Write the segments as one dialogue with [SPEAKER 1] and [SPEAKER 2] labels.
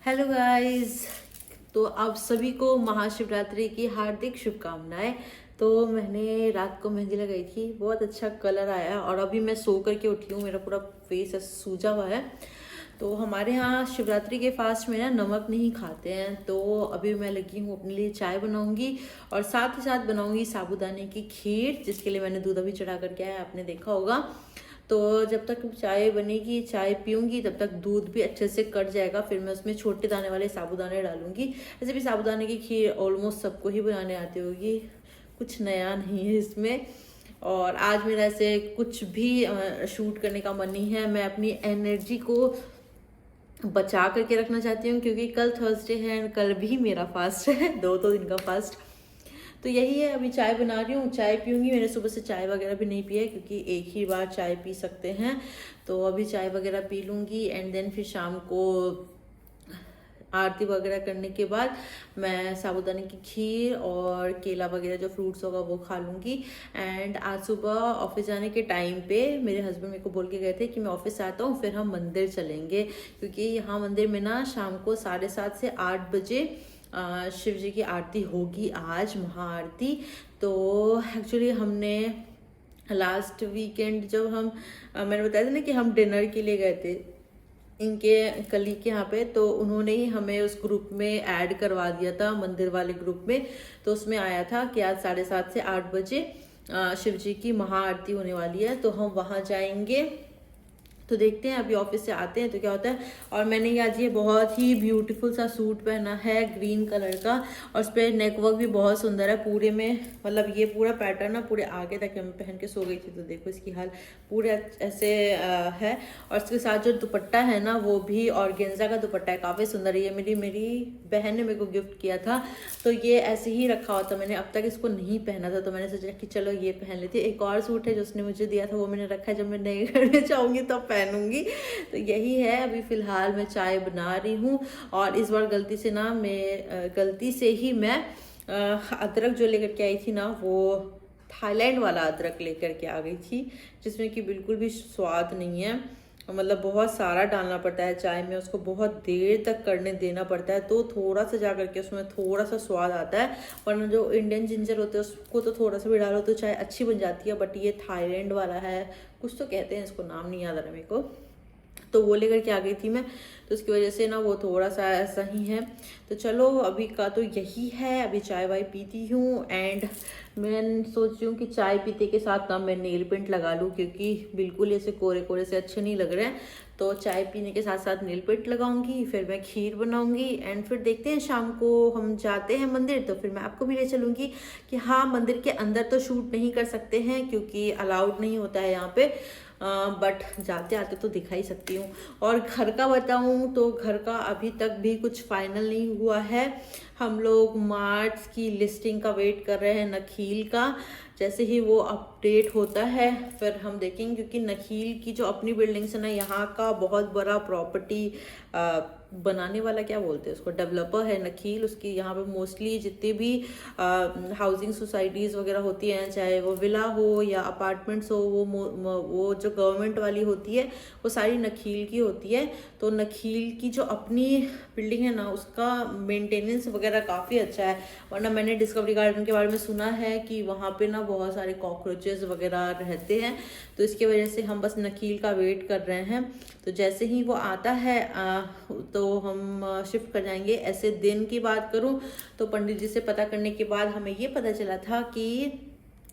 [SPEAKER 1] Hello guys. तो आप सभी को महाशिवरात्रि की हार्दिक शुभकामनाएं। तो मैंने रात को मेहंदी लगाई थी, बहुत अच्छा कलर आया और अभी मैं सो करके उठी हूँ, मेरा पूरा फेस सूजा हुआ है। तो हमारे यहाँ शिवरात्रि के फास्ट में ना नमक नहीं खाते हैं, तो अभी मैं लगी हूँ अपने लिए चाय बनाऊंगी और साथ ही साथ बनाऊंगी साबूदाने की खीर, जिसके लिए मैंने दूध अभी चढ़ा करके आया, आपने देखा होगा। तो जब तक चाय बनेगी, चाय पीऊंगी, तब तक दूध भी अच्छे से कट जाएगा। फिर मैं उसमें छोटे दाने वाले साबूदाने डालूंगी। ऐसे भी साबूदाने की खीर ऑलमोस्ट सबको ही बनाने आती होगी, कुछ नया नहीं है इसमें। और आज मेरा ऐसे कुछ भी शूट करने का मन नहीं है। मैं अपनी एनर्जी को बचा करके रखना चाहती हूँ, क्योंकि कल थर्सडे है और कल भी मेरा फास्ट है, दो दिन का फास्ट। तो यही है, अभी चाय बना रही हूँ, चाय पीऊँगी। मैंने सुबह से चाय वगैरह भी नहीं पिया है, क्योंकि एक ही बार चाय पी सकते हैं। तो अभी चाय वगैरह पी लूँगी एंड देन फिर शाम को आरती वगैरह करने के बाद मैं साबूदाने की खीर और केला वगैरह जो फ्रूट्स होगा वो खा लूँगी। एंड आज सुबह ऑफिस जाने के टाइम पे मेरे हस्बैंड मेरे को बोल के गए थे कि मैं ऑफिस से आता हूँ फिर हम मंदिर चलेंगे, क्योंकि यहाँ मंदिर में ना शाम को 7:30 से 8 बजे शिव जी की आरती होगी, आज महाआरती। तो एक्चुअली हमने लास्ट वीकेंड जब मैंने बताया था ना कि हम डिनर के लिए गए थे इनके कलीग के यहाँ पे, तो उन्होंने ही हमें उस ग्रुप में ऐड करवा दिया था, मंदिर वाले ग्रुप में। तो उसमें आया था कि आज 7:30 से 8 बजे शिव जी की महाआरती होने वाली है, तो हम वहाँ जाएंगे। तो देखते हैं, अभी ऑफिस से आते हैं तो क्या होता है। और मैंने आज ये बहुत ही ब्यूटीफुल सा सूट पहना है ग्रीन कलर का, और उस पर नेकवर्क भी बहुत सुंदर है पूरे में, मतलब ये पूरा पैटर्न ना पूरे आगे तक मैं पहन के सो गई थी, तो देखो इसकी हाल पूरे ऐसे है। और इसके साथ जो दुपट्टा है ना वो भी ऑर्गेन्जा का दुपट्टा है, काफ़ी सुंदर है। ये मेरी बहन ने मेरे को गिफ्ट किया था, तो ये ऐसे ही रखा हुआ था, मैंने अब तक इसको नहीं पहना था, तो मैंने सोचा कि चलो ये पहन लेती। एक और सूट है जो उसने मुझे दिया था, वो मैंने रखा है, जब मैं नए घर में जाऊँगी तब पहनूंगी। तो यही है, अभी फिलहाल मैं चाय बना रही हूँ। और इस बार गलती से ही मैं अदरक जो लेकर के आई थी ना, वो थाईलैंड वाला अदरक लेकर के आ गई थी, जिसमें कि बिल्कुल भी स्वाद नहीं है। मतलब बहुत सारा डालना पड़ता है चाय में, उसको बहुत देर तक करने देना पड़ता है, तो थोड़ा सा जा करके उसमें थोड़ा सा स्वाद आता है। वरना जो इंडियन जिंजर होते हैं उसको तो थोड़ा सा भी डालो तो चाय अच्छी बन जाती है, बट ये थाईलैंड वाला है, कुछ तो कहते हैं, इसको नाम नहीं याद आ रहा मेरे को। तो वो लेकर के आ गई थी मैं, तो उसकी वजह से ना वो थोड़ा सा ऐसा ही है। तो चलो अभी का तो यही है, अभी चाय वाय पीती हूँ। एंड मैं सोच रही हूँ कि चाय पीते के साथ ना मैं नेल पेंट लगा लूँ, क्योंकि बिल्कुल ऐसे कोरे कोरे से अच्छे नहीं लग रहे हैं। तो चाय पीने के साथ साथ नेल पेंट लगाऊंगी, फिर मैं खीर बनाऊंगी एंड फिर देखते हैं शाम को हम जाते हैं मंदिर, तो फिर मैं आपको भी ले चलूंगी। कि हाँ, मंदिर के अंदर तो शूट नहीं कर सकते हैं क्योंकि अलाउड नहीं होता है यहाँ पे, बट जाते आते तो दिखा ही सकती हूँ। और घर का बताऊँ तो घर का अभी तक भी कुछ फाइनल नहीं हुआ है। हम लोग मार्च की लिस्टिंग का वेट कर रहे हैं, नखील का। जैसे ही वो अपडेट होता है फिर हम देखेंगे, क्योंकि नखील की जो अपनी बिल्डिंग्स है ना, यहाँ का बहुत बड़ा प्रॉपर्टी बनाने वाला, क्या बोलते हैं उसको, डेवलपर है नखील। उसकी यहाँ पे मोस्टली जितने भी हाउसिंग सोसाइटीज़ वगैरह होती हैं, चाहे वो विला हो या अपार्टमेंट्स हो, वो जो गवर्नमेंट वाली होती है वो सारी नखील की होती है। तो नखील की जो अपनी बिल्डिंग है ना, उसका मेंटेनेंस वगैरह काफ़ी अच्छा है। वरना मैंने डिस्कवरी गार्डन के बारे में सुना है कि वहाँ पे ना बहुत सारे कॉकरोचेस वगैरह रहते हैं, तो इसकी वजह से हम बस नखील का वेट कर रहे हैं। तो जैसे ही वो आता है तो हम शिफ्ट कर जाएंगे। ऐसे दिन की बात करूं तो पंडित जी से पता करने के बाद हमें ये पता चला था कि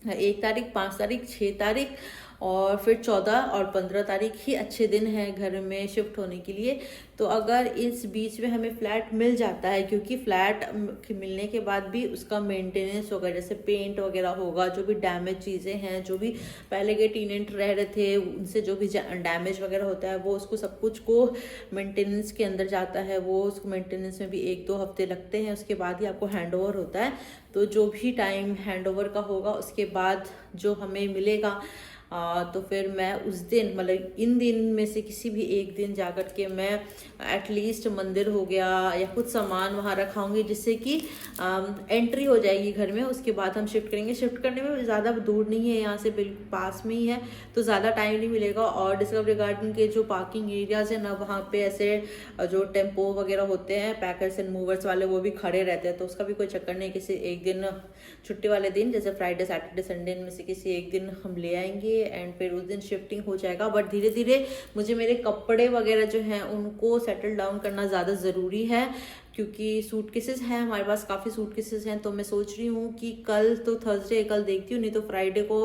[SPEAKER 1] 1 तारीख, 5 तारीख, 6 तारीख और फिर 14 और 15 तारीख ही अच्छे दिन हैं घर में शिफ्ट होने के लिए। तो अगर इस बीच में हमें फ्लैट मिल जाता है, क्योंकि फ्लैट मिलने के बाद भी उसका मेंटेनेंस होगा, जैसे पेंट वगैरह होगा, जो भी डैमेज चीज़ें हैं, जो भी पहले के टेनेंट रह रहे थे उनसे जो भी डैमेज वगैरह होता है, वो उसको सब कुछ को मेंटेनेंस के अंदर जाता है। वो उसको मेंटेनेंस में भी 1-2 हफ्ते लगते हैं, उसके बाद ही आपको हैंड ओवर होता है। तो जो भी टाइम हैंड ओवर का होगा उसके बाद जो हमें मिलेगा तो फिर मैं उस दिन मतलब इन दिन में से किसी भी एक दिन जाकर के मैं एटलीस्ट मंदिर हो गया या कुछ सामान वहाँ रखाऊंगी, जिससे कि एंट्री हो जाएगी घर में। उसके बाद हम शिफ्ट करेंगे। शिफ्ट करने में ज़्यादा दूर नहीं है, यहाँ से बिल्कुल पास में ही है, तो ज़्यादा टाइम नहीं मिलेगा। और डिस्कवरी गार्डन के जो पार्किंग एरियाज है ना, वहाँ पे ऐसे जो टेम्पो वगैरह होते हैं पैकर्स एंड मूवर्स वाले, वो भी खड़े रहते हैं, तो उसका भी कोई चक्कर नहीं। किसी एक दिन छुट्टी वाले दिन जैसे फ्राइडे सैटरडे संडे में से किसी एक दिन हम ले आएंगे एंड फिर उस दिन शिफ्टिंग हो जाएगा। बट धीरे धीरे मुझे मेरे कपड़े वगैरह जो हैं उनको सेटल डाउन करना ज़्यादा ज़रूरी है, क्योंकि सूटकेसेस हैं हमारे पास, काफ़ी सूटकेसेस हैं। तो मैं सोच रही हूँ कि कल तो थर्सडे, कल देखती हूँ, नहीं तो फ्राइडे को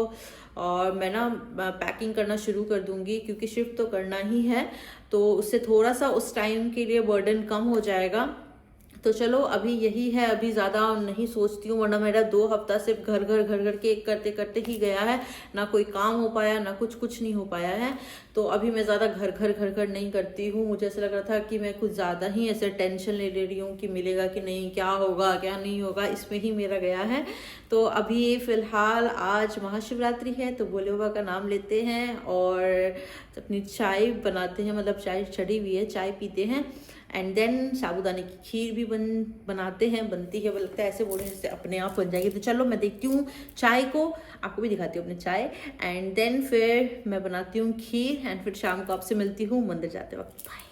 [SPEAKER 1] और मैं ना पैकिंग करना शुरू कर दूंगी, क्योंकि शिफ्ट तो करना ही है, तो उससे थोड़ा सा उस टाइम के लिए बर्डन कम हो जाएगा। तो चलो अभी यही है, अभी ज़्यादा नहीं सोचती हूँ, वरना मेरा 2 हफ्ता सिर्फ घर घर के करते करते ही गया है, ना कोई काम हो पाया ना कुछ नहीं हो पाया है। तो अभी मैं ज़्यादा घर घर नहीं करती हूँ। मुझे ऐसा लग रहा था कि मैं कुछ ज़्यादा ही ऐसे टेंशन ले रही हूँ कि मिलेगा कि नहीं, क्या होगा क्या नहीं होगा, इसमें ही मेरा गया है। तो अभी फ़िलहाल आज महाशिवरात्रि है, तो भोले बाबा का नाम लेते हैं और अपनी चाय बनाते हैं, मतलब चाय चढ़ी हुई है, चाय पीते हैं एंड देन साबूदाने की खीर भी बनाते हैं, बनती है, वो लगता है ऐसे बोलने जैसे अपने आप बन जाएगी। तो चलो मैं देखती हूँ चाय को, आपको भी दिखाती हूँ अपनी चाय, एंड देन फिर मैं बनाती हूँ खीर एंड फिर शाम को आपसे मिलती हूँ मंदिर जाते वक्त। बाय।